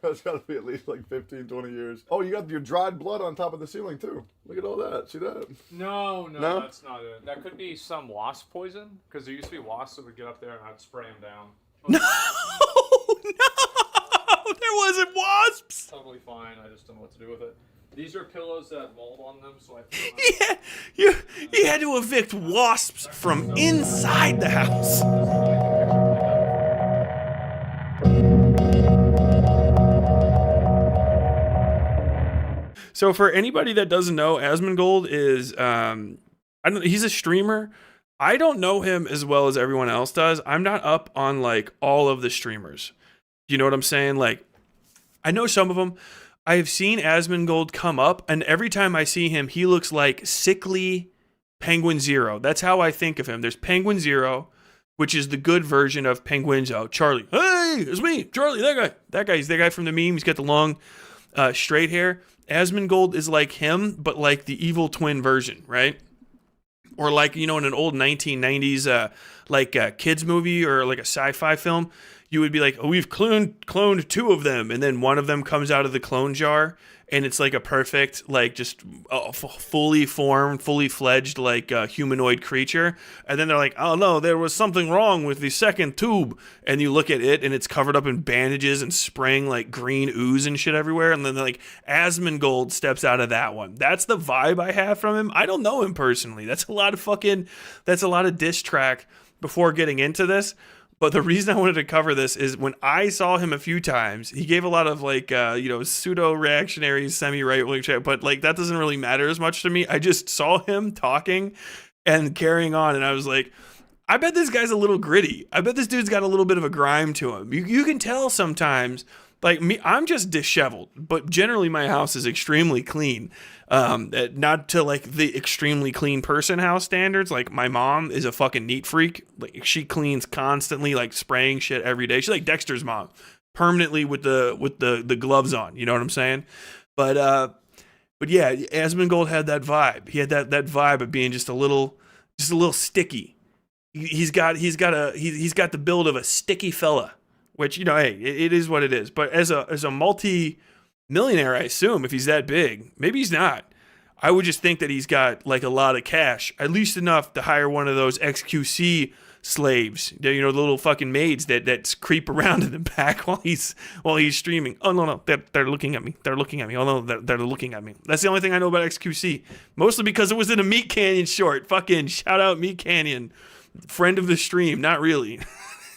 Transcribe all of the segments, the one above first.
That's got to be at least like 15, 20 years. Oh, you got your dried blood on top of the ceiling too. Look at all that. See that? No, No? that's not it. That could be some wasp poison, because there used to be wasps that would get up there and I'd spray them down. No, no, there wasn't wasps. Totally fine. I just don't know what to do with it. These are pillows that have mold on them, so I think Yeah, you had to evict wasps from inside the house. So for anybody that doesn't know, Asmongold is he's a streamer. I don't know him as well as everyone else does. I'm not up on like all of the streamers. You know what I'm saying? Like, I know some of them. I have seen Asmongold come up, and every time I see him, he looks like sickly Penguin Zero. That's how I think of him. There's Penguin Zero, which is the good version of Penguins. Oh, Charlie. Hey, it's me, Charlie, that guy. That guy's the guy from the meme. He's got the long, straight hair. Asmongold is like him, but like the evil twin version, right? Or like, you know, in an old 1990s, kids movie or like a sci-fi film, you would be like, oh, we've cloned two of them, and then one of them comes out of the clone jar, and it's like a perfect, like just fully formed, fully fledged, like humanoid creature. And then they're like, oh no, there was something wrong with the second tube. And you look at it, and it's covered up in bandages and spraying like green ooze and shit everywhere. And then like Asmongold steps out of that one. That's the vibe I have from him. I don't know him personally. That's a lot of diss track before getting into this. But the reason I wanted to cover this is when I saw him a few times, he gave a lot of like, pseudo-reactionary, semi-right-wing shit, but like that doesn't really matter as much to me. I just saw him talking and carrying on, and I was like, I bet this guy's a little gritty. I bet this dude's got a little bit of a grime to him. You can tell sometimes, like me, I'm just disheveled, but generally my house is extremely clean. Not to like the extremely clean person house standards. Like my mom is a fucking neat freak. Like she cleans constantly, like spraying shit every day. She's like Dexter's mom, permanently with the gloves on. You know what I'm saying? But yeah, Asmongold had that vibe. He had that vibe of being just a little sticky. He's got the build of a sticky fella, which, you know, hey, it is what it is. But as a multi-millionaire, I assume, if he's that big, maybe he's not. I would just think that he's got like a lot of cash, at least enough to hire one of those XQC slaves, you know, the little fucking maids that creep around in the back while he's streaming. Oh no, they're looking at me. They're looking at me. Oh no, they're looking at me. That's the only thing I know about XQC, mostly because it was in a Meat Canyon short. Fucking shout out Meat Canyon, friend of the stream. Not really.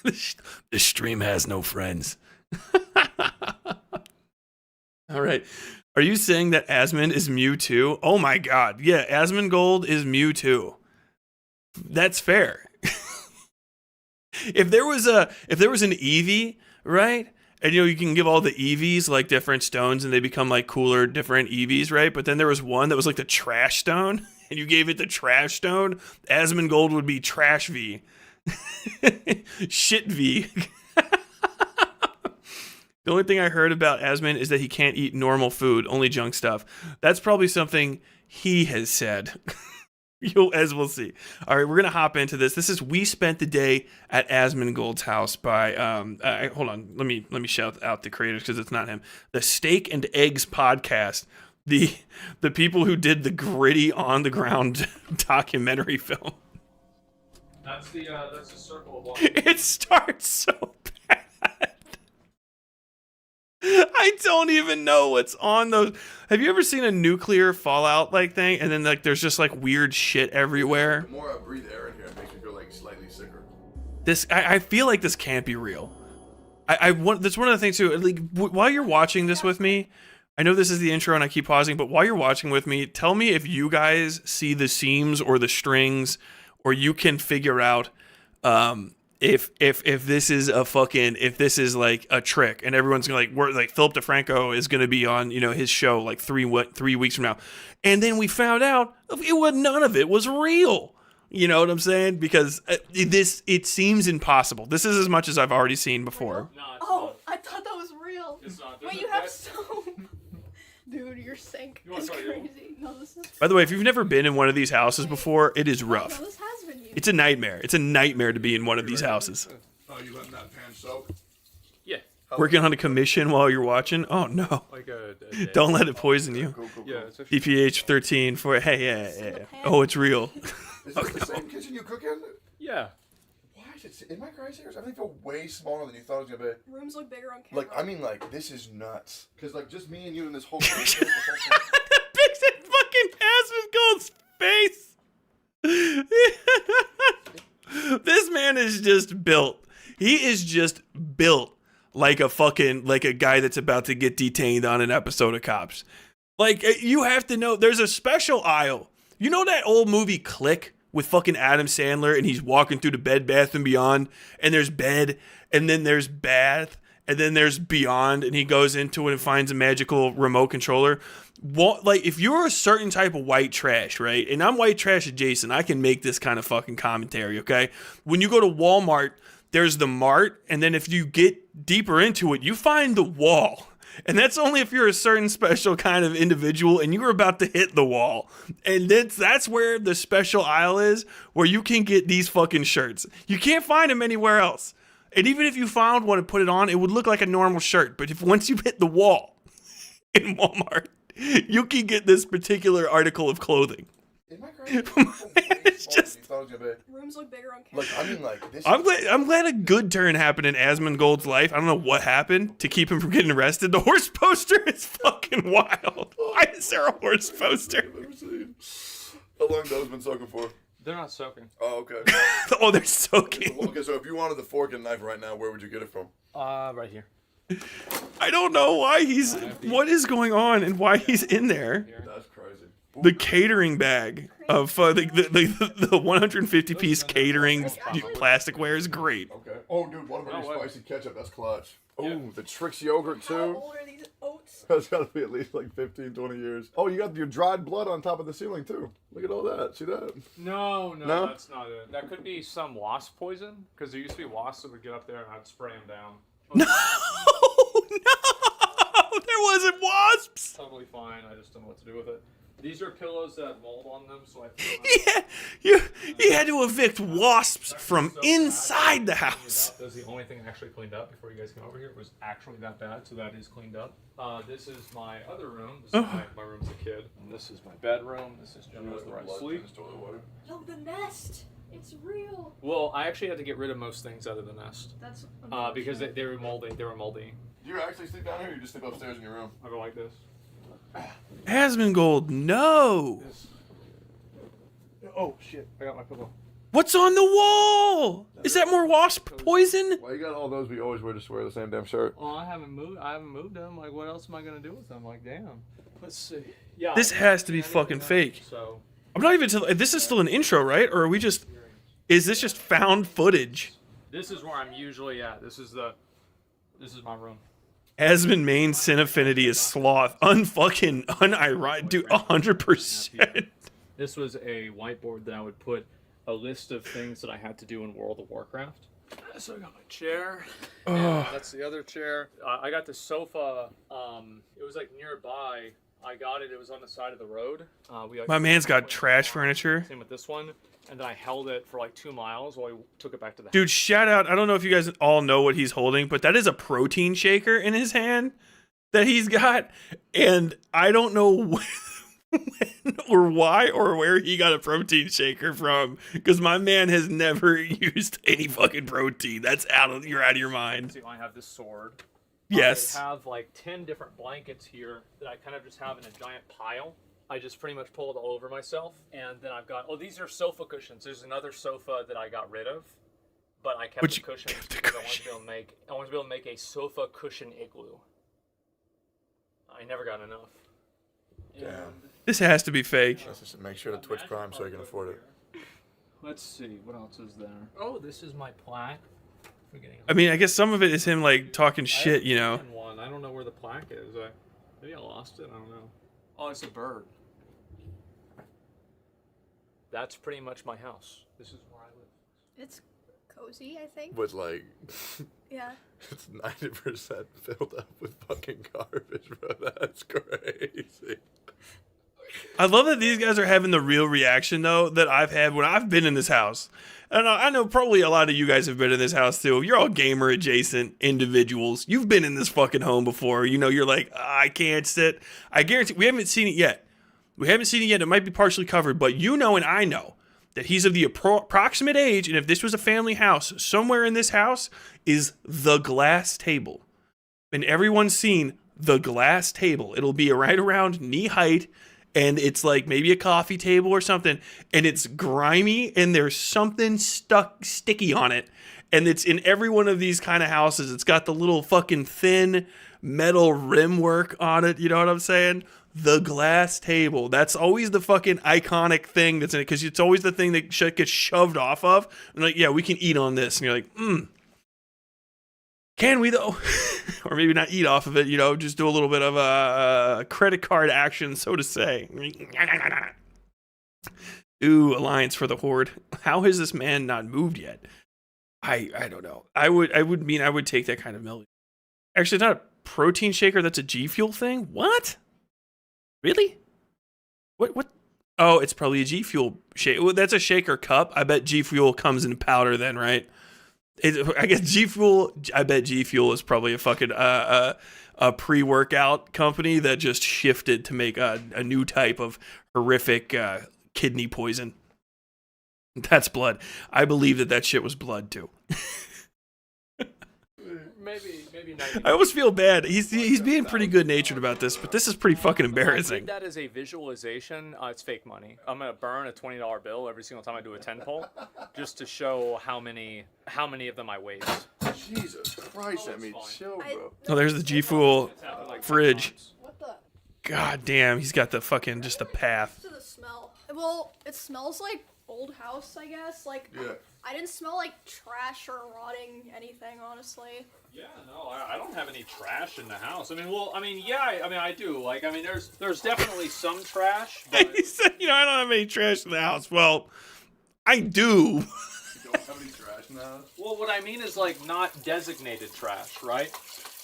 The stream has no friends. All right. Are you saying that Asmon is Mewtwo? Oh my god. Yeah, Asmongold is Mewtwo. That's fair. If there was an Eevee, right? And you know, you can give all the Eevees like different stones and they become like cooler, different Eevees, right? But then there was one that was like the trash stone, and you gave it the trash stone. Asmongold would be Trash V. Shit V. The only thing I heard about Asmon is that he can't eat normal food, only junk stuff. That's probably something he has said. As we'll see. All right, we're gonna hop into this. This is We Spent the Day at Asmongold's House by hold on, let me shout out the creators because it's not him. The Steak and Eggs podcast. The people who did the gritty on the ground documentary film. that's the circle of life. It starts so bad. I don't even know what's on those. Have you ever seen a nuclear fallout like thing, and then like there's just like weird shit everywhere? The more I breathe air in here, it makes me feel like slightly sicker. I feel like this can't be real. I want, that's one of the things too. Like while you're watching this with me, I know this is the intro and I keep pausing, but while you're watching with me, tell me if you guys see the seams or the strings, or you can figure out if this is if this is like a trick, and everyone's gonna like Philip DeFranco is gonna be on, you know, his show like 3 weeks from now, and then we found out none of it was real. You know what I'm saying? Because it seems impossible. This is as much as I've already seen before. No, Oh, I thought that was real. it's not. Wait, you have soap. Dude, your sink You want is to try your- crazy. No, this is. By the way, if you've never been in one of these houses before, it is No, rough. this has been you. It's a nightmare. It's a nightmare to be in one of these houses. Oh, you letting that pan soak? Yeah. Working on a commission while you're watching? Oh no. Like a day. Don't let it poison you. Cool. Yeah, it's actually DPH 13 for hey yeah. Oh, it's real. Is this the same kitchen you cook in? yeah. Why is it? Am I crazy? Or something feel way smaller than you thought it was gonna be? Rooms look bigger on camera. Like, I mean, like, this is nuts. Cause like just me and you in this whole thing. Fix it fucking Asmongold's face. This man is just built. He is just built like a guy that's about to get detained on an episode of Cops. Like, you have to know, there's a special aisle. You know that old movie Click with fucking Adam Sandler, and he's walking through the Bed Bath and Beyond, and there's bed, and then there's bath, and then there's beyond, and he goes into it and finds a magical remote controller. Like, if you're a certain type of white trash, right? And I'm white trash adjacent, I can make this kind of fucking commentary, okay? When you go to Walmart, there's the mart, and then if you get deeper into it, you find the wall. And that's only if you're a certain special kind of individual and you're about to hit the wall. And that's where the special aisle is, where you can get these fucking shirts. You can't find them anywhere else. And even if you found one and put it on, it would look like a normal shirt. But if once you hit the wall in Walmart, you can get this particular article of clothing. Am I crazy? It's just. Rooms look bigger on camera. Like, I mean, like, this. I'm glad a good turn happened in Asmongold's life. I don't know what happened to keep him from getting arrested. The horse poster is fucking wild. Why is there a horse poster? I've never seen. How long those been soaking for? They're not soaking. Oh, okay. Oh, they're soaking. Okay, so if you wanted the fork and knife right now, where would you get it from? Right here. I don't know why what is going on and why he's in there. That's crazy. The catering bag of the 150 piece catering plasticware is great. Okay. Oh, dude, what about your what? spicy ketchup? That's clutch. Oh, Yeah. the Trix yogurt, How too. old are these oats? That's got to be at least like 15, 20 years. Oh, you got your dried blood on top of the ceiling, too. Look at all that. See that? No, No? that's not it. That could be some wasp poison, because there used to be wasps that would get up there and I'd spray them down. No, there wasn't wasps. Totally fine. I just don't know what to do with it. These are pillows that have mold on them, so I threw them. Yeah, you had to evict wasps from inside the house. That was the only thing I actually cleaned up before you guys came over here. It was actually that bad, so that is cleaned up. This is my other room. This is my room as a kid. And this is my bedroom. This is generally where I sleep. Yo, the nest. It's real. Well, I actually had to get rid of most things out of the nest. That's Because they were moldy. They were moldy. Do you actually sleep down here or you just sleep upstairs in your room? I go like this. Asmongold, no. Oh, shit. I got my pillow. What's on the wall? Is that more wasp poison? Why you got all those we always wear just wear the same damn shirt? Well, I haven't moved them. Like, what else am I gonna do with them? Like, damn. Let's see. Yeah. This has to be fucking fake. So. I'm not even. This is still an intro, right? Or are we just? Is this just found footage? This is where I'm usually at. This is my room. Asmon main sin affinity is sloth. Unfucking unironic, dude. 100%. This was a whiteboard that I would put a list of things that I had to do in World of Warcraft. So I got my chair. Oh. That's the other chair. I got the sofa. It was like nearby. I got it. It was on the side of the road. My man's got trash furniture. Same with this one. And then I held it for like 2 miles while I took it back to the house. Dude, shout out. I don't know if you guys all know what he's holding, but that is a protein shaker in his hand that he's got. And I don't know when or why or where he got a protein shaker from, because my man has never used any fucking protein. That's you're out of your mind. See, I have this sword. Yes. I have like 10 different blankets here that I kind of just have in a giant pile. I just pretty much pull it all over myself. And then I've got, these are sofa cushions. There's another sofa that I got rid of, but I kept the cushions because I wanted to be able to make a sofa cushion igloo. I never got enough. Damn. This has to be fake. Let's just make sure to Twitch Prime so you can afford it. Let's see, what else is there? Oh, this is my plaque. I mean, I guess some of it is him like talking shit, you know. I don't know where the plaque is. Maybe I lost it. I don't know. Oh, it's a bird. That's pretty much my house. This is where I live. It's cozy, I think. But like, Yeah. it's 90% filled up with fucking garbage, bro. That's crazy. I love that these guys are having the real reaction though that I've had when I've been in this house. I know probably a lot of you guys have been in this house too. You're all gamer adjacent individuals. You've been in this fucking home before. You know, you're like, I can't sit. I guarantee we haven't seen it yet. It might be partially covered, but you know and I know that he's of the approximate age, and if this was a family house, somewhere in this house is the glass table. And everyone's seen the glass table. It'll be right around knee height, and it's like maybe a coffee table or something, and it's grimy, and there's something sticky on it. And it's in every one of these kind of houses. It's got the little fucking thin metal rim work on it. You know what I'm saying? The glass table. That's always the fucking iconic thing that's in it, because it's always the thing that gets shoved off of. And like, yeah, we can eat on this. And you're like, can we though? Or maybe not eat off of it, you know, just do a little bit of a credit card action, so to say. Ooh, Alliance for the Horde. How has this man not moved yet? I don't know. I would take that kind of milk. Actually, it's not a protein shaker, that's a G Fuel thing? What? Really? What? Oh, it's probably a G Fuel shake. Well, that's a shaker cup. I bet G Fuel comes in powder then, right? I guess G Fuel. I bet G Fuel is probably a fucking a pre-workout company that just shifted to make a new type of horrific kidney poison. That's blood. I believe that shit was blood too. Maybe not. I always feel bad. He's being pretty good natured about this, but this is pretty fucking I embarrassing. did that as a visualization. It's fake money. I'm gonna burn a $20 bill every single time I do a 10 pull, just to show how many of them I waste. Jesus Christ, I mean, chill, bro. Oh, there's the G Fuel It's happened like 10 fridge. times. What the? God damn, he's got the fucking just the path. To the smell. Well, it smells like old house, I guess. Like, Yeah. I didn't smell like trash or rotting anything, honestly. Yeah, no, I don't have any trash in the house. I do. Like, there's definitely some trash, but He said, I don't have any trash in the house. Well, I do. You don't have any trash in the house? well, what I mean is like not designated trash, right?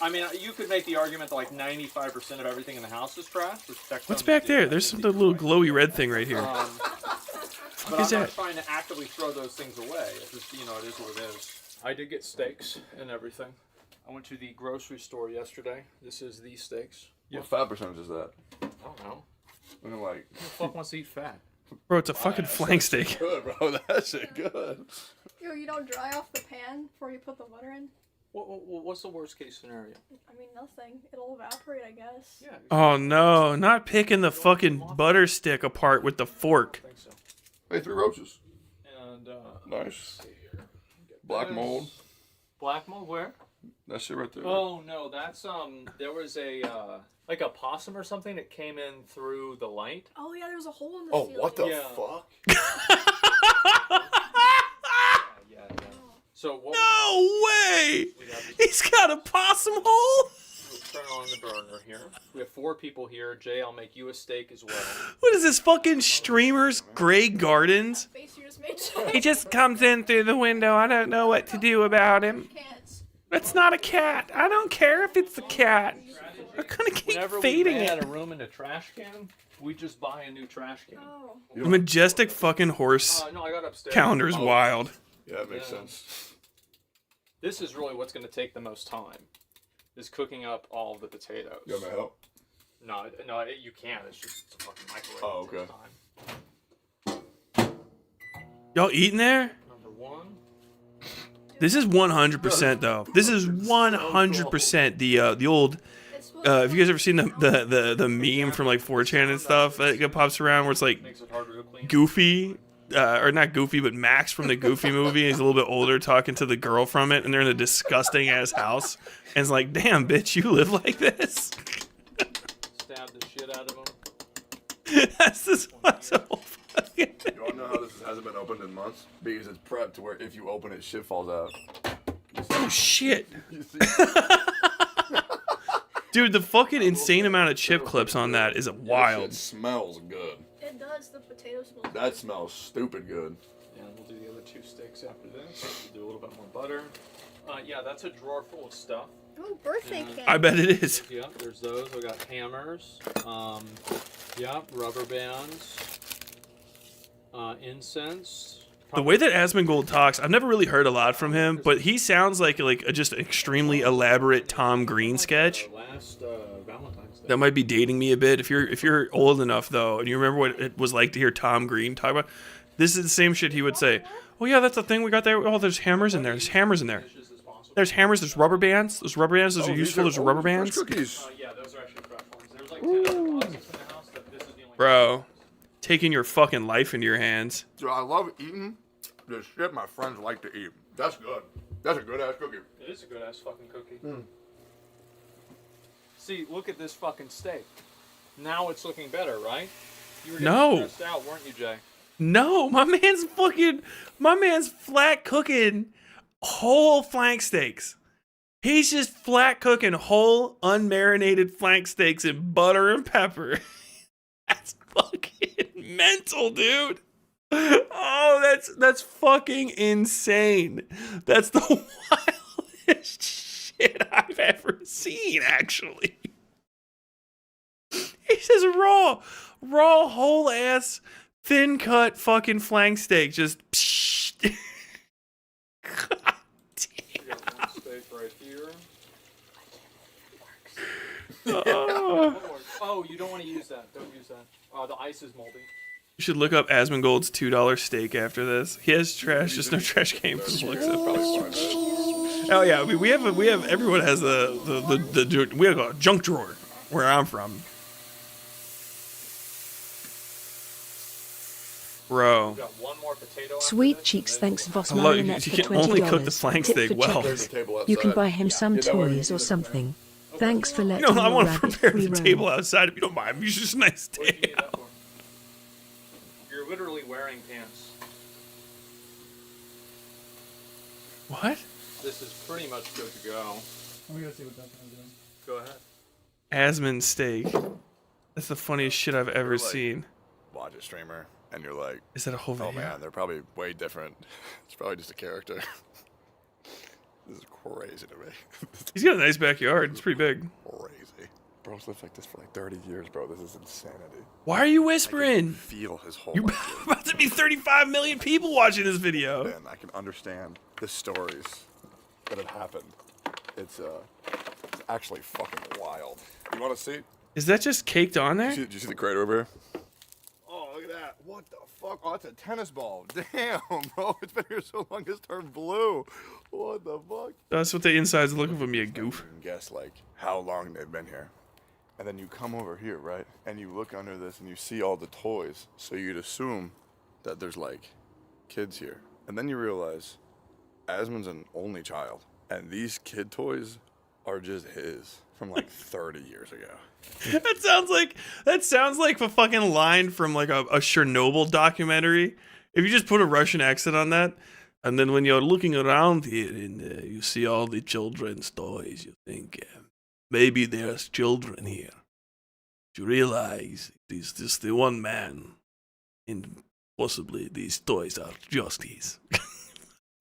I mean, you could make the argument that like 95% of everything in the house is trash. What's back there? There's some little glowy red thing right here. But is I'm not that? trying to actively throw those things away. It's just, it is what it is. I did get steaks and everything. I went to the grocery store yesterday. This is the steaks. What fat percentage is that? I don't know. I mean, like, Who the fuck wants to eat fat? Bro, it's a fucking flank steak. good, bro. That shit good. Yo, you don't dry off the pan before you put the butter in? What's the worst case scenario? I mean, nothing. It'll evaporate, I guess. Yeah. Oh no, not picking the fucking butter stick apart with the fork. I think so. Hey, 3 roaches. And Nice. let's see here. Get Black this. mold. Black mold where? That shit right there. Oh no, that's there was a like a possum or something that came in through the light. Oh, yeah, there's a hole in the Oh, ceiling. what the Yeah. fuck? Yeah. So what No way! we have He's got a possum hole? we'll turn on the burner here. We have 4 people here. Jay, I'll make you a steak as well. What is this fucking Streamer's Grey Gardens? Face you just made. He just comes in through the window. I don't know what to do about him. Cats. It's not a cat. I don't care if it's a cat. I'm gonna keep Whenever we fading ran out it. of room in a trash can, we just buy a new trash can. Oh. The majestic fucking horse No, I got upstairs. calendar's Oh, wild. Yeah, that makes Yeah. sense. This is really what's going to take the most time. Is cooking up all of the potatoes. You want my help? No, you can't. It's just it's a fucking microwave. Oh, It takes okay. time. Y'all eating there? Number 1. This is 100% though. This is 100% the old. It's Have you guys ever seen the meme from like 4chan and stuff that pops around where it's like Makes it harder to clean. Goofy, or not Goofy, but Max from the Goofy movie? He's a little bit older, talking to the girl from it, and they're in a disgusting ass house, and it's like, damn, bitch, you live like this. Stab the shit out of them. That's this what's so fucking. You want to know how this hasn't been opened in months? Because it's prepped to where if you open it, shit falls out. Oh shit, You see? dude, the fucking insane amount of chip clips on that is That wild. shit smells good. It does. The potato smells. That smells stupid good. And we'll do the other 2 steaks after this. We'll do a little bit more butter. Yeah, that's a drawer full of stuff. Oh, birthday Yeah. cake. I bet it is. Yeah, there's those. We got hammers. Yeah, rubber bands. Incense. The way that Asmongold talks, I've never really heard a lot from him, but he sounds like a just extremely elaborate Tom Green sketch. Last Valentine's Day. That might be dating me a bit. If you're old enough though, and you remember what it was like to hear Tom Green talk about, this is the same shit he would say. Oh yeah, that's the thing we got there. Oh, there's hammers in there. There's hammers in there. There's hammers. There's rubber bands. Those rubber bands. Those are useful. Those are rubber bands. Cookies. Yeah, those are actually fresh ones. There's like 10 boxes in the house, but this is the only. Bro, taking your fucking life into your hands. Dude, I love eating the shit my friends like to eat. That's good. That's a good ass cookie. It is a good ass fucking cookie. See, look at this fucking steak. Now it's looking better, right? You were getting stressed out, weren't you, Jay? No, my man's flat cooking whole flank steaks. He's just flat cooking whole unmarinated flank steaks in butter and pepper. That's fucking mental, dude. Oh, that's fucking insane. That's the wildest shit I've ever seen, actually. He says raw, whole ass, thin cut fucking flank steak. Just God damn. Got one steak right here. Oh, you don't want to use that. Don't use that. The ice is moldy. You should look up Asmongold's $2 steak after this. He has trash, just no trash can from the looks of it. Oh yeah, we have everyone has we have a junk drawer where I'm from. Bro. We got one more potato. Sweet cheeks, thanks Voss I love you. Marionette You for can only cook the $20. flank Tip steak for well. checkers. You can buy him some toys or something. Thanks for letting I your want to rabbit prepare free the roam. table outside if you don't mind. It's just a nice What do you day. need that for? You're literally wearing pants. What? This is pretty much good to go. We gotta see what that guy's doing. Go ahead. Asmon steak. That's the funniest shit I've ever Like- seen. Watch a streamer, and you're like, Is that a whole oh video? man, they're probably way different. It's probably just a character. This is crazy to me. He's got a nice backyard. It's pretty big. Crazy. Bro's lived like this for like 30 years, bro. This is insanity. Why are you whispering? Feel his whole You're life. about to be 35 million people watching this video. And I can understand the stories that have happened. It's actually fucking wild. You want to see? Is that just caked on there? Did you see the crater over here? Oh, look at that. What the fuck? Oh, that's a tennis ball. Damn, bro. It's been here so long it's turned blue. What the fuck? That's what the inside's looking for me, a goof. You can guess, like, how long they've been here. And then you come over here, right? And you look under this and you see all the toys. So you'd assume that there's, like, kids here. And then you realize Asmon's an only child. And these kid toys are just his from, like, 30 years ago. That sounds like a fucking line from like a Chernobyl documentary. If you just put a Russian accent on that, and then when you're looking around here and you see all the children's toys, you think maybe there's children here. You realize it is just the one man, and possibly these toys are just his.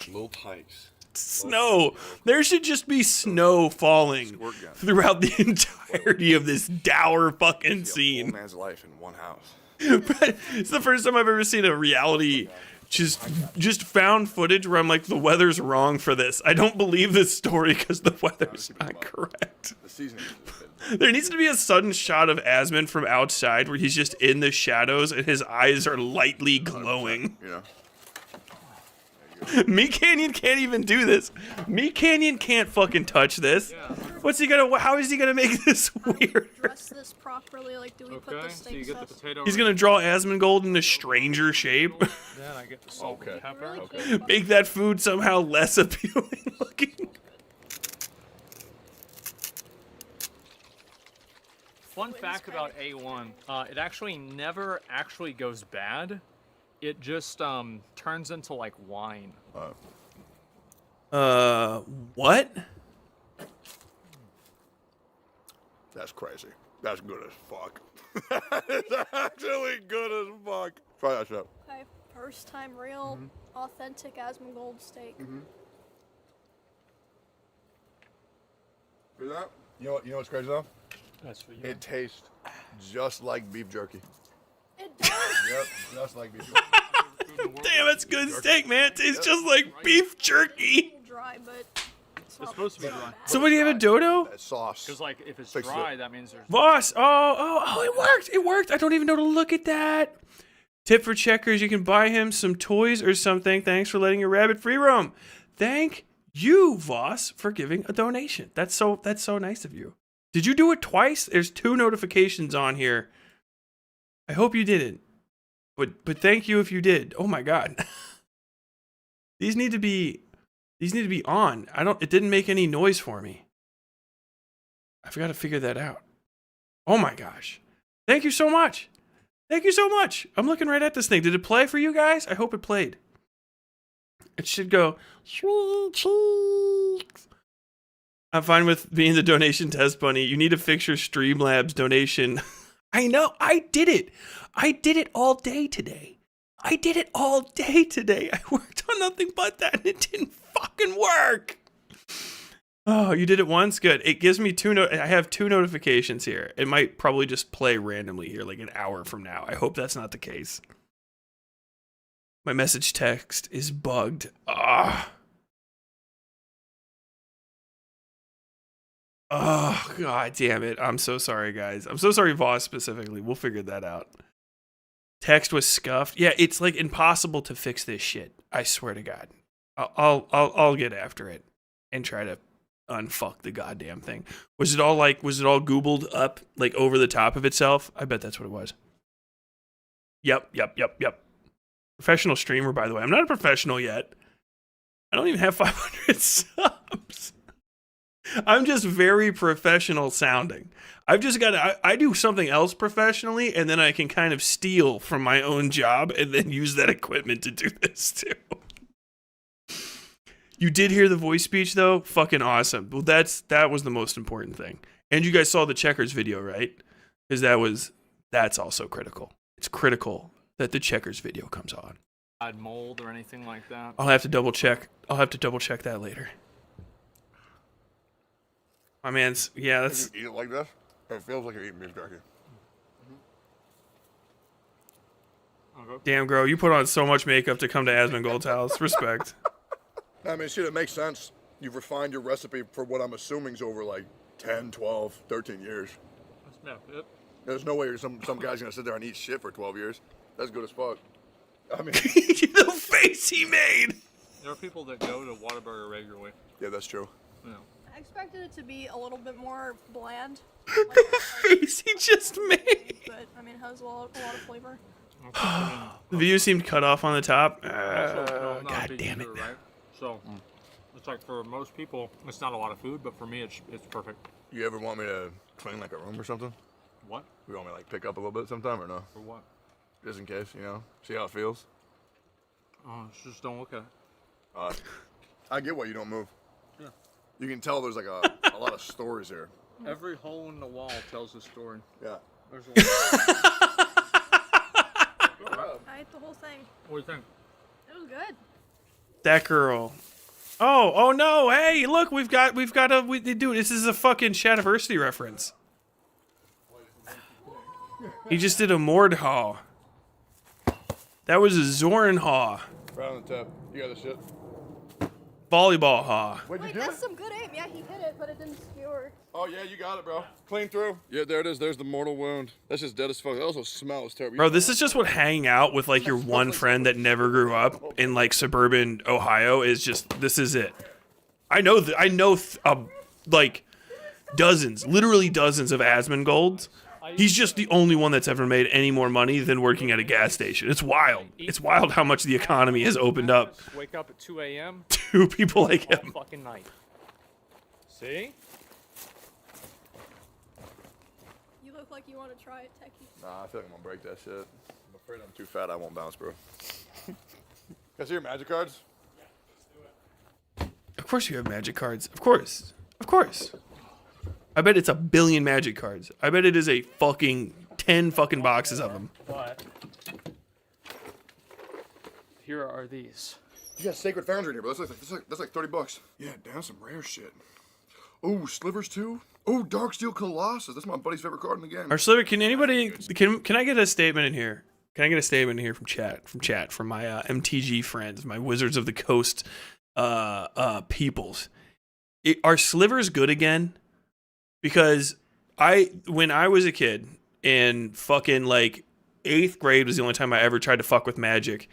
Little pikes. Snow. There should just be snow falling Squirt gun. throughout the entirety of this dour fucking Old scene. man's life in one house. It's the first time I've ever seen a reality just found footage where I'm like, the weather's wrong for this. I don't believe this story because the weather's not correct. The seasoning is just been There needs to be a sudden shot of Asmon from outside where he's just in the shadows and his eyes are lightly glowing. you know. Meat Canyon can't even do this. Meat Canyon can't fucking touch this. How is he gonna make this weird? Dress this properly. Like, do we put the So you steak get the sauce? potato. He's gonna draw Asmongold in a stranger shape. Then I get the salt Okay. and pepper. Really Okay. cute. Make that food somehow less appealing looking. Fun fact about A1, it actually never actually goes bad. It just turns into like wine. What? That's crazy. That's good as fuck. That is actually good as fuck. Try that shit. Okay, first time real, authentic Asmongold steak. See that? You know what's crazy though? That's for you. It tastes just like beef jerky. It does. Yep, just like beef jerky. Damn, it's good steak, man. It tastes just like beef jerky. Dry, but it's It's supposed to be dry. Somebody have a dodo? That sauce. Because like if it's Fix dry, it. that means there's. Voss. Oh, it worked. It worked. I don't even know to look at that. Tip for checkers, you can buy him some toys or something. Thanks for letting your rabbit free roam. Thank you, Voss, for giving a donation. That's so nice of you. Did you do it twice? There's 2 notifications on here. I hope you didn't. But thank you if you did. Oh my god. These need to be on. It didn't make any noise for me. I've got to figure that out. Oh my gosh. Thank you so much. Thank you so much. I'm looking right at this thing. Did it play for you guys? I hope it played. It should go, sweet cheeks. I'm fine with being the donation test bunny. You need to fix your Streamlabs donation. I know. I did it. I did it all day today. I worked on nothing but that and it didn't fucking work. Oh, you did it once? Good. It gives me I have 2 notifications here. It might probably just play randomly here like an hour from now. I hope that's not the case. My message text is bugged. Oh, god damn it. I'm so sorry, guys. I'm so sorry, Voss specifically. We'll figure that out. Text was scuffed. Yeah, it's like impossible to fix this shit. I swear to God. I'll get after it and try to unfuck the goddamn thing. Was it all googled up like over the top of itself? I bet that's what it was. Yep. Professional streamer, by the way. I'm not a professional yet. I don't even have 500 subs. I'm just very professional sounding. I've just got I do something else professionally, and then I can kind of steal from my own job and then use that equipment to do this too. You did hear the voice speech though? Fucking awesome. Well, that was the most important thing. And you guys saw the checkers video, right? Because that's also critical. It's critical that the checkers video comes on. Add mold or anything like that. I'll have to double check that later. My man's, yeah, that's... If you eat it like this, it feels like you're eating beef jerky. Okay. Damn, girl, you put on so much makeup to come to Asmongold's house. Respect. I mean, shit, it makes sense. You've refined your recipe for what I'm assuming is over like 10, 12, 13 years. Yeah, yep. There's no way some guy's gonna sit there and eat shit for 12 years. That's good as fuck. I mean, The face he made! There are people that go to Whataburger regularly. yeah, that's true. You know. I expected it to be a little bit more bland. The face he just made! But I mean, it has a lot of flavor. The view seemed cut off on the top. Also, no, not a God big damn it. eater, right? So it's like for most people, it's not a lot of food, but for me, it's perfect. You ever want me to clean like a room or something? What? You want me to like pick up a little bit sometime or no? For what? Just in case, see how it feels. Just don't look at it. I get why you don't move. Yeah. You can tell there's like a lot of stories here. Every hole in the wall tells a story. Yeah. There's a I ate the whole thing. What do you think? It was good. That girl. Oh no! Hey, look, we've got dude. This is a fucking Shadiversity reference. He just did a Mordhaw. That was a Zoran-haw. Right on the tip. You got the shit. Volleyball haw. Wait, Wait, that's some good aim. Yeah, he hit it, but it didn't skewer. Oh yeah, you got it, bro. Clean through. Yeah, there it is. There's the mortal wound. That's just dead as fuck. It also smells terrible. Bro, this is just what hanging out with like your one friend that never grew up in like suburban Ohio is just. This is it. I know like dozens, literally dozens of Asmongold. He's just the only one that's ever made any more money than working at a gas station. It's wild. It's wild how much the economy has opened up Wake up at 2 a.m. to people like all him. fucking night. See? You look like you want to try it, Techie. Nah, I feel like I'm gonna break that shit. I'm afraid I'm too fat. I won't bounce, bro. Can I see your magic cards? Of course you have magic cards. Of course. Of course. I bet it's 1 billion magic cards. I bet it is a fucking 10 fucking boxes of them. But here are these. You got Sacred Foundry in here, bro. That's like 30 bucks. Yeah, damn, some rare shit. Oh, slivers too. Oh, Darksteel Colossus. That's my buddy's favorite card in the game. Our Sliver, can anybody can I get a statement in here? Can I get a statement here from chat? From my MTG friends, my Wizards of the Coast peoples. Are slivers good again? Because when I was a kid in fucking like 8th grade was the only time I ever tried to fuck with Magic,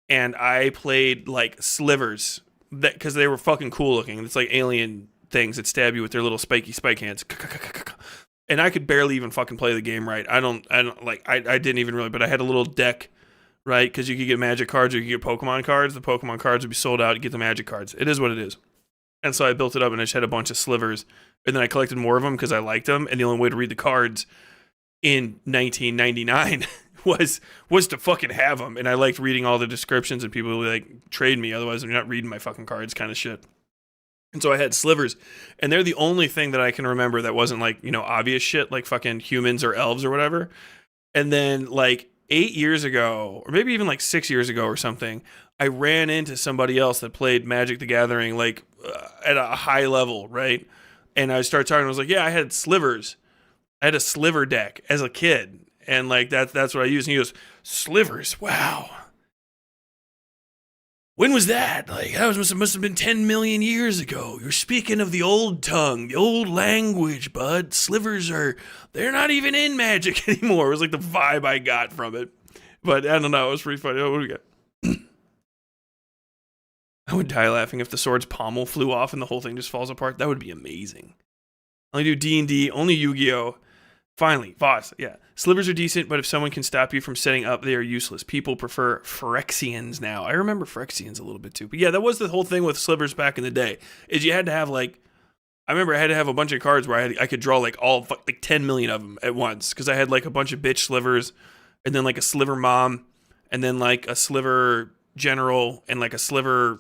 and I played like slivers because they were fucking cool looking. It's like alien things that stab you with their little spiky spike hands. And I could barely even fucking play the game right. I didn't even really, but I had a little deck, right? Because you could get Magic cards or you could get Pokemon cards. The Pokemon cards would be sold out. You get the Magic cards. It is what it is. And so I built it up and I just had a bunch of slivers. And then I collected more of them because I liked them. And the only way to read the cards in 1999 was to fucking have them. And I liked reading all the descriptions and people would like trade me. Otherwise, I'm not reading my fucking cards kind of shit. And so I had slivers, and they're the only thing that I can remember that wasn't like, obvious shit like fucking humans or elves or whatever. And then like 8 years ago, or maybe even like 6 years ago or something, I ran into somebody else that played Magic the Gathering like at a high level, right? And I started talking, I was like, yeah, I had slivers. I had a sliver deck as a kid. And like that's what I used. And he goes, slivers, wow. When was that? Like, that must have been 10 million years ago. You're speaking of the old tongue, the old language, bud. Slivers they're not even in Magic anymore. It was like the vibe I got from it. But I don't know, it was pretty funny. Oh, what do we got? I would die laughing if the sword's pommel flew off and the whole thing just falls apart. That would be amazing. Only do D&D, only Yu-Gi-Oh! Finally, Voss, yeah. Slivers are decent, but if someone can stop you from setting up, they are useless. People prefer Phyrexians now. I remember Phyrexians a little bit too. But yeah, that was the whole thing with slivers back in the day, is you had to have like, I remember I had to have a bunch of cards where I could draw like 10 million of them at once, because I had like a bunch of bitch slivers, and then like a sliver mom, and then like a sliver general, and like a sliver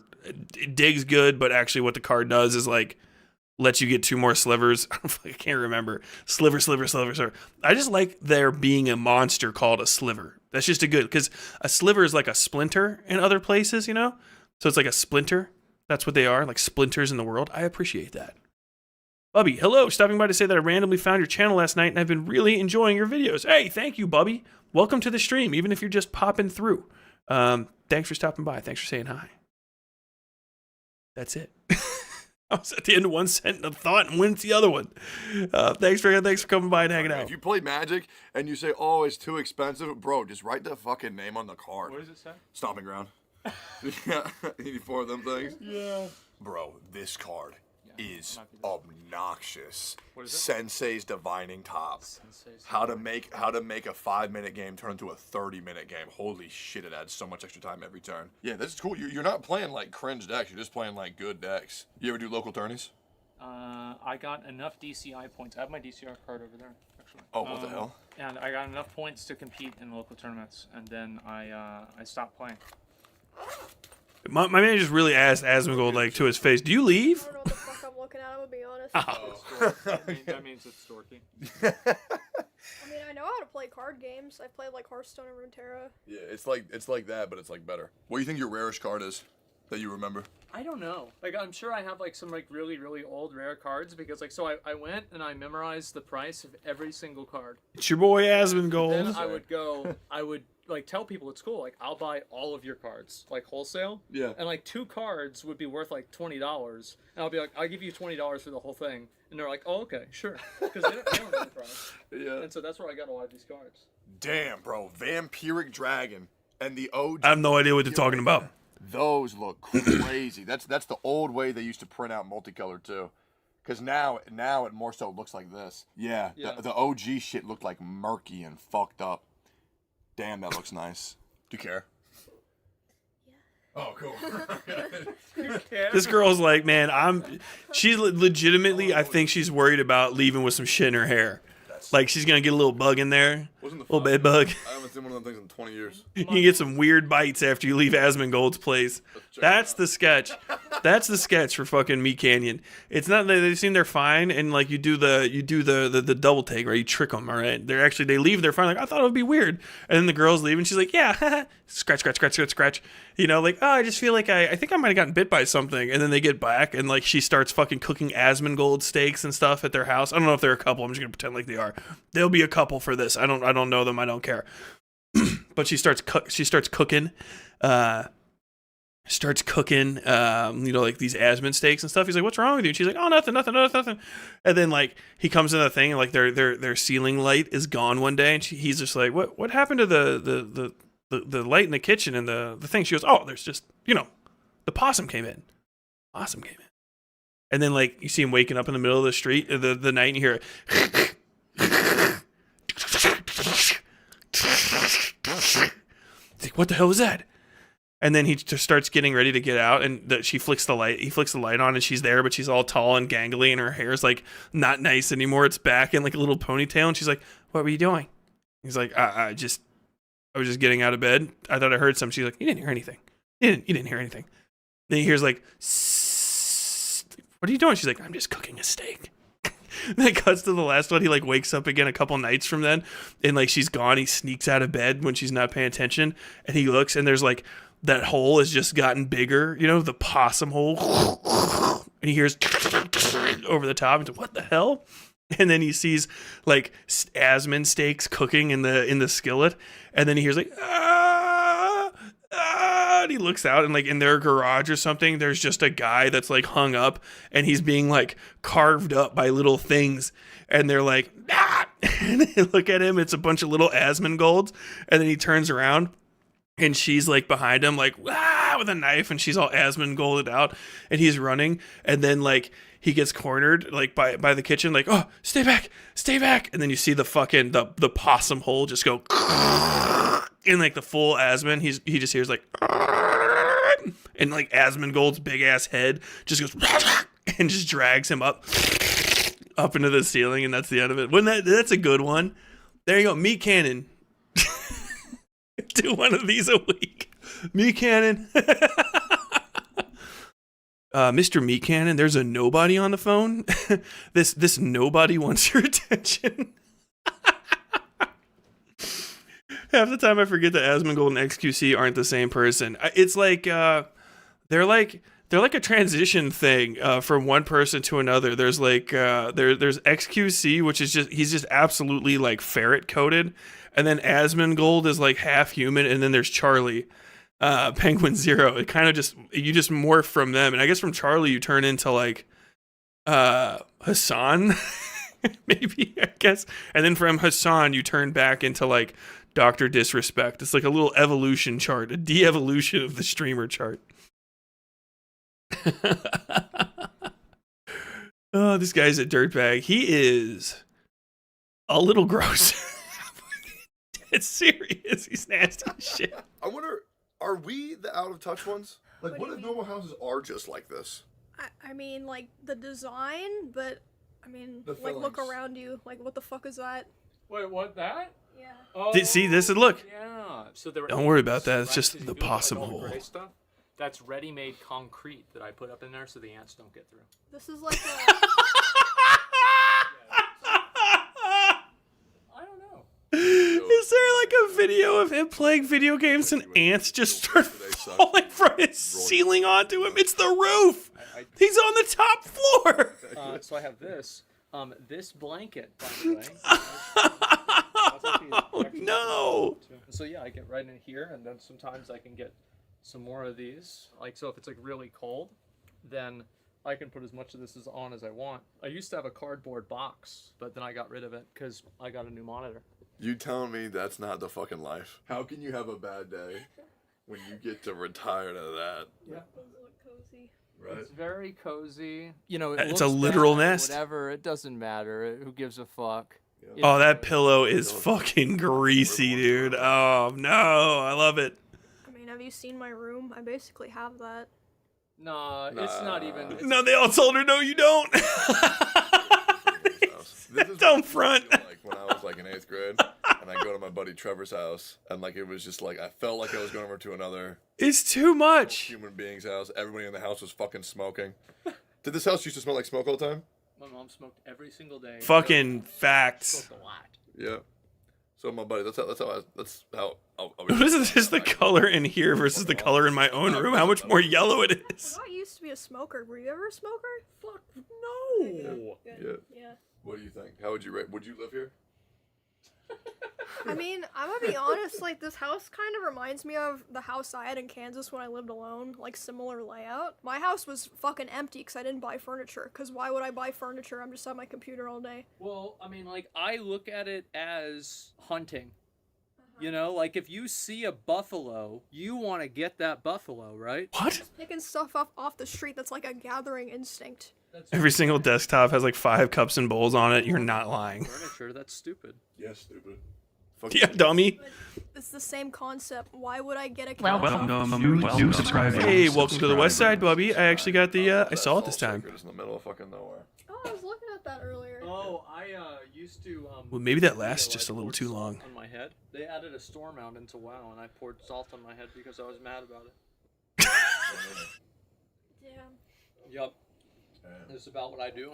digs good, but actually what the card does is like, lets you get 2 more slivers. I can't remember. Sliver. I just like there being a monster called a sliver. That's just a good, because a sliver is like a splinter in other places, So it's like a splinter. That's what they are, like splinters in the world. I appreciate that. Bubby, hello. Stopping by to say that I randomly found your channel last night and I've been really enjoying your videos. Hey, thank you, Bubby. Welcome to the stream, even if you're just popping through. Thanks for stopping by. Thanks for saying hi. That's it. I was at the end of one sentence of thought and went to the other one. Thanks for coming by and hanging out. If you play Magic and you say, "Oh, it's too expensive," bro, just write the fucking name on the card. What does it say? Stomping ground. Yeah, you need 4 of them things. Yeah. Bro, this card is obnoxious. What is it? Sensei's Divining Top. How to make a 5-minute game turn into a 30-minute game. Holy shit, it adds so much extra time every turn. Yeah, this is cool. You're not playing like cringe decks. You're just playing like good decks. You ever do local tourneys? I got enough DCI points. I have my DCR card over there, actually. Oh, what the hell? And I got enough points to compete in local tournaments, and then I stopped playing. My man just really asked Asmongold like to his face, "Do you leave?" I don't know what the fuck I'm looking at, I'm gonna be honest. That means it's dorky. I mean, I know how to play card games. I played like Hearthstone and Runeterra. Yeah, it's like that, but it's like better. What do you think your rarest card is that you remember? I don't know. Like, I'm sure I have like some like really, really old rare cards, because like, so I went and I memorized the price of every single card. It's your boy Then Asmongold. I would like tell people at school, like, I'll buy all of your cards, like wholesale. Yeah. And like 2 cards would be worth like $20, and I'll be like, I'll give you $20 for the whole thing, and they're like, oh, okay, sure, because they don't know the price. Yeah. And so that's where I got a lot of these cards. Damn, bro, Vampiric Dragon and the OG. I have no idea what they're talking about. Those look crazy. That's the old way they used to print out multicolor too. Because now it more so looks like this. Yeah, Yeah. The OG shit looked like murky and fucked up. Damn, that looks nice. Do you care? Yeah. Oh, cool. This girl's like, man, she's legitimately, I think she's worried about leaving with some shit in her hair. Like, she's going to get a little bug in there. Little bed bug. I haven't seen one of them things in 20 years. You can get some weird bites after you leave Asmongold's place. That's the sketch. That's the sketch for fucking Meat Canyon. It's not that they seem they're fine, and like you do the double take, right? You trick them, all right? They leave, they're fine. Like, I thought it would be weird, and then the girls leave, and she's like, yeah, scratch. Like, oh, I just feel like I think I might have gotten bit by something, and then they get back, and like she starts fucking cooking Asmongold steaks and stuff at their house. I don't know if they're a couple. I'm just gonna pretend like they are. There'll be a couple for this. I don't know them. I don't care. but she starts cooking. Starts cooking, like these Asmon steaks and stuff. He's like, "What's wrong with you?" And she's like, "Oh, nothing. And then like he comes in the thing and like their ceiling light is gone one day, and he's just like, "What happened to the light in the kitchen and the thing?" She goes, "Oh, there's just the possum came in. And then like you see him waking up in the middle of the street, the night, and you hear like, "What the hell was that?" And then he just starts getting ready to get out, and she flicks the light. He flicks the light on, and she's there, but she's all tall and gangly, and her hair's like not nice anymore. It's back in like a little ponytail, and she's like, "What were you doing?" He's like, I was just getting out of bed. I thought I heard something." She's like, "You didn't hear anything. You didn't hear anything." Then he hears like, "What are you doing?" She's like, "I'm just cooking a steak." Then it cuts to the last one. He like wakes up again a couple nights from then, and like she's gone. He sneaks out of bed when she's not paying attention, and he looks, and there's like that hole has just gotten bigger. The possum hole, and he hears over the top. And what the hell? And then he sees like Asmon steaks cooking in the skillet, and then he hears like and he looks out, and like in their garage or something, there's just a guy that's like hung up, and he's being like carved up by little things, and they're like, "Ah!" And they look at him. It's a bunch of little Asmongolds, and then he turns around, and she's like behind him, like with a knife, and she's all Asmongolded out, and he's running, and then like he gets cornered like by the kitchen, like, "Oh, stay back, and then you see the fucking the possum hole just go in like the full Asmon. He just hears like, and like Asmongold's big ass head just goes and just drags him up into the ceiling, and that's the end of it. That's a good one. There you go, meat cannon. Do one of these a week. Meat cannon. Mr. Meat Cannon, there's a nobody on the phone. This nobody wants your attention. Half the time I forget that Asmongold and XQC aren't the same person. It's like they're like a transition thing from one person to another. There's like there's XQC, which is he's just absolutely like ferret coated, and then Asmongold is like half human, and then there's Charlie, Penguin Zero. It kind of you just morph from them, and I guess from Charlie you turn into like Hassan, maybe, I guess, and then from Hassan you turn back into like Dr. Disrespect. It's like a little evolution chart, a de-evolution of the streamer chart. Oh, this guy's a dirtbag. He is a little gross. It's serious. He's nasty as shit. I wonder, are we the out of touch ones? Like, What what do if you normal houses are just like this? I mean, like the design, but I mean, The like look fillings. around you. Like, what the fuck is that? Wait, what? That? Yeah. Oh, See this? And look. Yeah. So there. Don't worry about that. It's right, just 'cause you the do, like, possum all the hole. gray stuff. That's ready-made concrete that I put up in there so the ants don't get through. This is like I don't know. Is there like a video of him playing video games and ants just start falling from his ceiling onto him? It's the roof. He's on the top floor. So I have this. This blanket, by the way. Oh no. So yeah, I get right in here, and then sometimes I can get some more of these. Like, so if it's like really cold, then I can put as much of this on as I want. I used to have a cardboard box, but then I got rid of it because I got a new monitor. You telling me that's not the fucking life? How can you have a bad day when you get to retire to that? Yeah. those look cozy. Right? It's very cozy. You know, it It's looks a literal bad, nest. Whatever, it doesn't matter. Who gives a fuck? Yeah. You Oh, know, that pillow is fucking greasy, dude. Oh no, I love it. I mean, have you seen my room? I basically have that. Nah, it's not even. It's, No, they all told her, no, you don't. This is Don't what it front. felt like when I was like in 8th grade, and I go to my buddy Trevor's house, and like it was just like I felt like I was going over to another It's too much. human being's house. Everybody in the house was fucking smoking. Did this house used to smell like smoke all the time? my mom smoked every single day. Fucking facts. Smoked a lot. Yeah. So my buddy, that's how. What is this? The color in here versus the color in my own room? How much more yellow it is? I used to be a smoker. Were you ever a smoker? Fuck no. Good. Yeah. Yeah. What do you think? How would you rate? Would you live here? I mean, I'm gonna be honest, like, this house kind of reminds me of the house I had in Kansas when I lived alone, like, similar layout. My house was fucking empty because I didn't buy furniture, because why would I buy furniture? I'm just on my computer all day. Well, I mean, like, I look at it as hunting. You know, like, if you see a buffalo, you want to get that buffalo, right? What? Picking stuff off the street, that's like a gathering instinct. Every single desktop has like 5 cups and bowls on it. You're not lying. Furniture, that's stupid. Yeah, stupid. Fuck Yeah, dummy. It's the same concept. Why would I get a couch? Welcome, new subscriber. Hey, welcome to the West Side, Bubby. I actually got the, I saw it this time. It's in the middle of fucking nowhere. Oh, I was looking at that earlier. Oh, I used to. Well, maybe that lasts just a little too long. On my head, they added a storm out into WoW, and I poured salt on my head because I was mad about it. Damn. Yup. That's about what I do.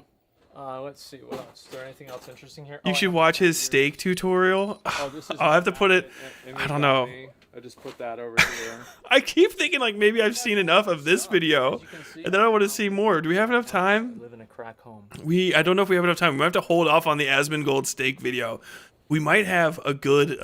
Let's see, what else? Is there anything else interesting here? You should watch his steak tutorial. This is I'll have to put it. I don't know. I just put that over here. I keep thinking like maybe I've seen enough of this video, and then I want to see more. Do we have enough time? Live in a crack home. I don't know if we have enough time. We might have to hold off on the Asmongold steak video. We might have a good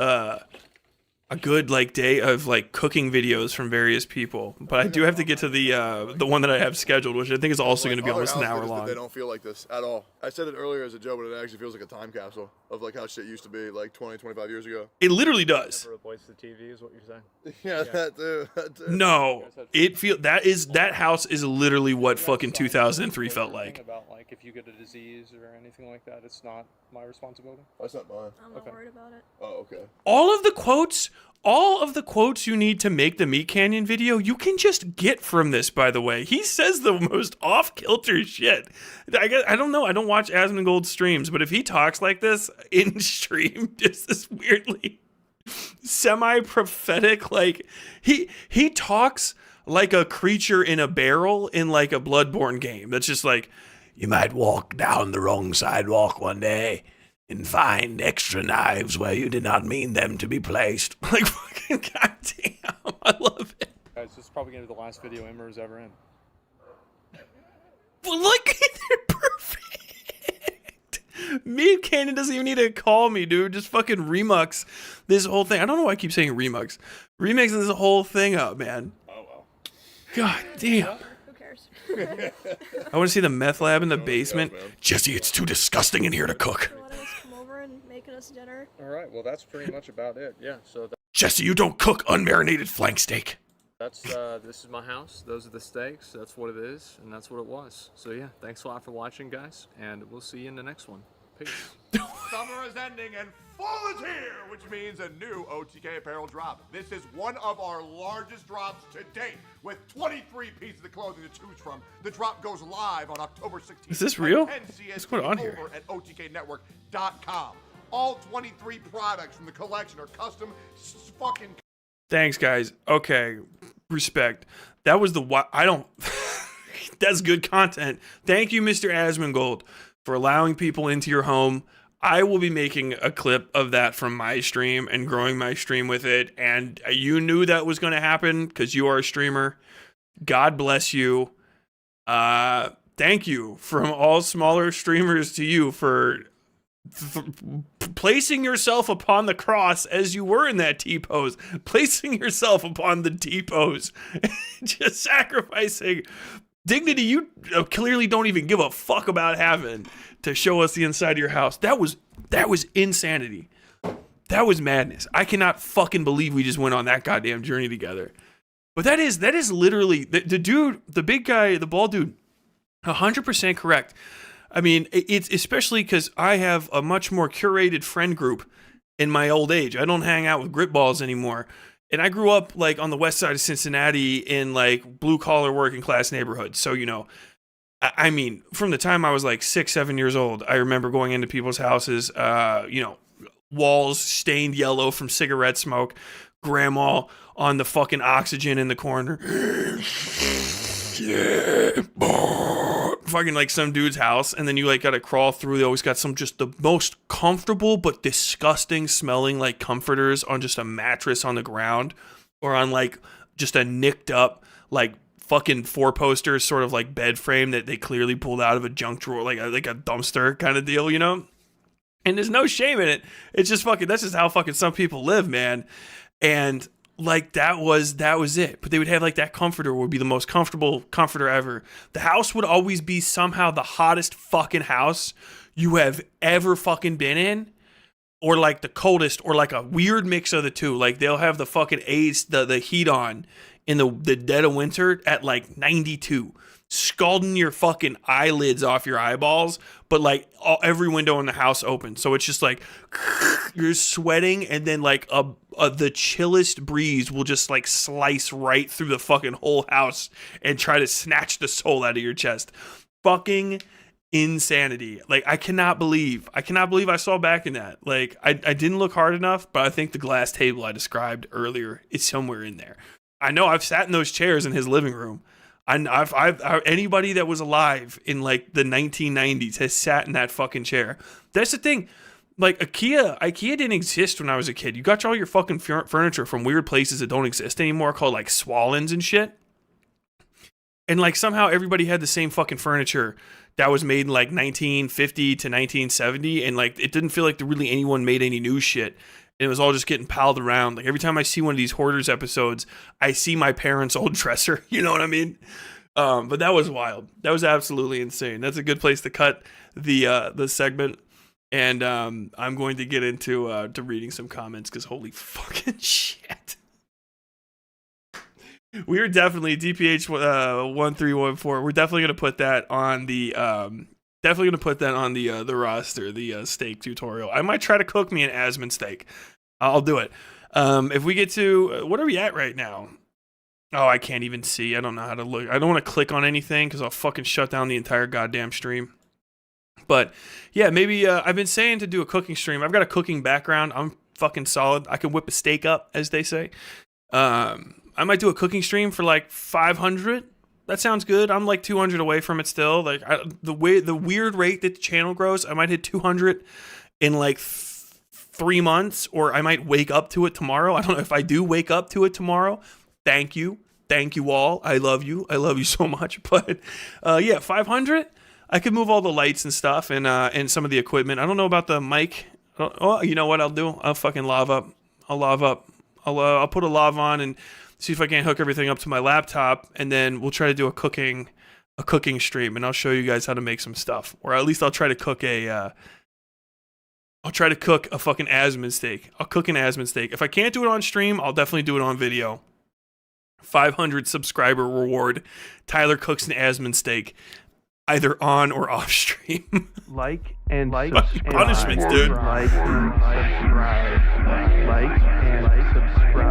like day of like cooking videos from various people, but I do have to get to the one that I have scheduled, which I think is also going to be almost an hour long. They don't feel like this at all. I said it earlier as a joke, but it actually feels like a time capsule of like how shit used to be like 20, 25 years ago. It literally does. Replace the TV is what you're saying? Yeah, that too. That too. No, that house is literally what fucking 2003 felt like. About like if you get a disease or anything like that, it's not my responsibility. That's not mine. I'm not worried about it. Oh, okay. All of the quotes you need to make the Meat Canyon video, you can just get from this, by the way. He says the most off-kilter shit. I don't know. I don't watch Asmongold streams, but if he talks like this in stream, just this weirdly semi-prophetic, like, he talks like a creature in a barrel in, like, a Bloodborne game. That's just like, you might walk down the wrong sidewalk one day and find extra knives where you did not mean them to be placed. Like, fucking goddamn, I love it. Guys, this is probably gonna be the last video Immer's ever in. Well, look, they're perfect. Meat Canyon doesn't even need to call me, dude. Just fucking remux this whole thing. I don't know why I keep saying remix. Remix this whole thing up, man. Oh well. God damn. Who cares? I want to see the meth lab in the basement. Jesse, it's too disgusting in here to cook. For letting us come over and making us dinner. All right, well that's pretty much about it. Yeah, so Jesse, you don't cook unmarinated flank steak. that's this is my house. Those are the steaks. That's what it is, and that's what it was. So yeah, thanks a lot for watching, guys, and we'll see you in the next one. Peace. Summer is ending and fall is here, which means a new OTK apparel drop. This is one of our largest drops to date, with 23 pieces of clothing to choose from. The drop goes live on October 16th. Is this real? at 10 CST What's going on here? over at OTKnetwork.com. All 23 products from the collection are custom fucking. Thanks, guys. Okay, respect. That was I don't. That's good content. Thank you, Mr. Asmongold, for allowing people into your home. I will be making a clip of that from my stream and growing my stream with it. And you knew that was going to happen because you are a streamer. God bless you. Thank you from all smaller streamers to you for placing yourself upon the cross as you were in that T-pose, placing yourself upon the T-pose, just sacrificing dignity you clearly don't even give a fuck about having to show us the inside of your house. That was insanity. That was madness. I cannot fucking believe we just went on that goddamn journey together. But that is literally the dude, the big guy, the bald dude, 100% correct. I mean, it's especially because I have a much more curated friend group in my old age. I don't hang out with gritballs anymore. And I grew up like on the west side of Cincinnati in like blue collar working class neighborhoods. So, you know, I mean, from the time I was like 6, 7 years old, I remember going into people's houses, you know, walls stained yellow from cigarette smoke, grandma on the fucking oxygen in the corner. Yeah, fucking like some dude's house, and then you like gotta crawl through. They always got some just the most comfortable but disgusting smelling like comforters on just a mattress on the ground, or on like just a nicked up like fucking 4-poster sort of like bed frame that they clearly pulled out of a junk drawer, like a dumpster kind of deal, you know. And there's no shame in it. It's just fucking, that's just how fucking some people live, man. And like that was it. But they would have like that comforter would be the most comfortable comforter ever. The house would always be somehow the hottest fucking house you have ever fucking been in. Or like the coldest, or like a weird mix of the two. Like they'll have the fucking the heat on in the dead of winter at like 92. Scalding your fucking eyelids off your eyeballs, but like every window in the house open, so it's just like you're sweating, and then like the chillest breeze will just like slice right through the fucking whole house and try to snatch the soul out of your chest. Fucking insanity. Like I cannot believe I saw back in that. Like I didn't look hard enough, but I think the glass table I described earlier is somewhere in there. I know I've sat in those chairs in his living room. I've anybody that was alive in like the 1990s has sat in that fucking chair. That's the thing. Like IKEA didn't exist when I was a kid. You got all your fucking furniture from weird places that don't exist anymore, called like Swallens and shit. And like somehow everybody had the same fucking furniture that was made in like 1950 to 1970, and like it didn't feel like really anyone made any new shit. And it was all just getting piled around. Like every time I see one of these Hoarders episodes, I see my parents' old dresser. You know what I mean? But that was wild. That was absolutely insane. That's a good place to cut the segment. And I'm going to get into to reading some comments, because holy fucking shit. We are definitely DPH 1314. We're definitely gonna put that on the the roster, the steak tutorial. I might try to cook me an Asmon steak. I'll do it. If we get to what are we at right now? Oh, I can't even see. I don't know how to look. I don't want to click on anything because I'll fucking shut down the entire goddamn stream. But yeah, maybe I've been saying to do a cooking stream. I've got a cooking background. I'm fucking solid. I can whip a steak up, as they say. I might do a cooking stream for like 500. That sounds good. I'm like 200 away from it still. Like the weird rate that the channel grows, I might hit 200 in like 3 months, or I might wake up to it tomorrow. I don't know if I do wake up to it tomorrow. Thank you all. I love you so much. But yeah, 500. I could move all the lights and stuff and some of the equipment. I don't know about the mic. Oh, you know what I'll do? I'll fucking lav up. I'll put a lav on and see if I can't hook everything up to my laptop, and then we'll try to do a cooking stream, and I'll show you guys how to make some stuff, or at least I'll try to cook a fucking Asmon steak. I'll cook an Asmon steak. If I can't do it on stream, I'll definitely do it on video. 500 subscriber reward. Tyler cooks an Asmon steak, either on or off stream. Like and punishments, dude. Like and subscribe. Like and subscribe.